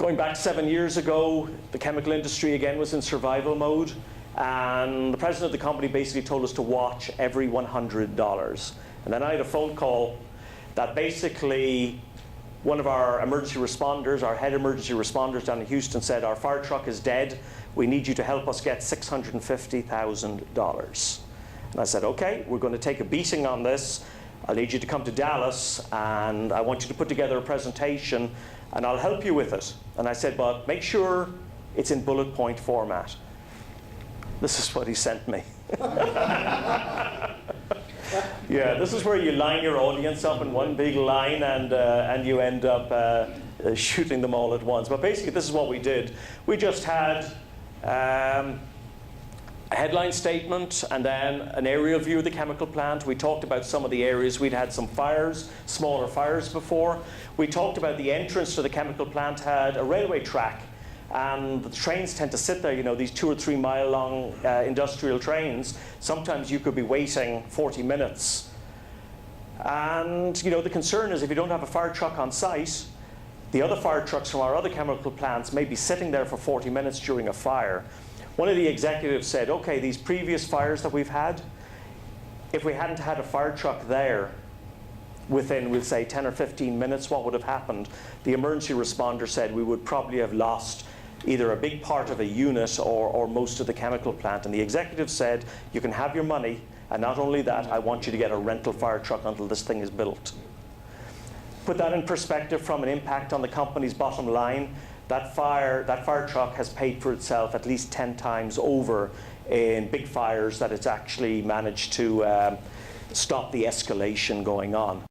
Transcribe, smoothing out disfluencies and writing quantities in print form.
Going back 7 years ago, the chemical industry again was in survival mode, and the president of the company basically told us to watch every $100. And then I had a phone call that basically one of our emergency responders, our head emergency responders down in Houston, said, "Our fire truck is dead. We need you to help us get $650,000. And I said, "Okay, we're going to take a beating on this. I need you to come to Dallas, and I want you to put together a presentation, and I'll help you with it." And I said, "But make sure it's in bullet point format." This is what he sent me. Yeah, this is where you line your audience up in one big line, and you end up shooting them all at once. But basically, this is what we did. We just had a headline statement and then an aerial view of the chemical plant. We talked about some of the areas. We'd had some fires, smaller fires before. We talked about the entrance to the chemical plant had a railway track, and the trains tend to sit there, you know, these 2 or 3 mile long industrial trains. Sometimes you could be waiting 40 minutes. And you know, the concern is if you don't have a fire truck on site, the other fire trucks from our other chemical plants may be sitting there for 40 minutes during a fire. One of the executives said, "Okay, these previous fires that we've had, if we hadn't had a fire truck there within, we'll say, 10 or 15 minutes, what would have happened?" The emergency responder said we would probably have lost either a big part of a unit or most of the chemical plant. And the executive said, "You can have your money, and not only that, I want you to get a rental fire truck until this thing is built." Put that in perspective from an impact on the company's bottom line. That fire truck has paid for itself at least 10 times over in big fires that it's actually managed to stop the escalation going on.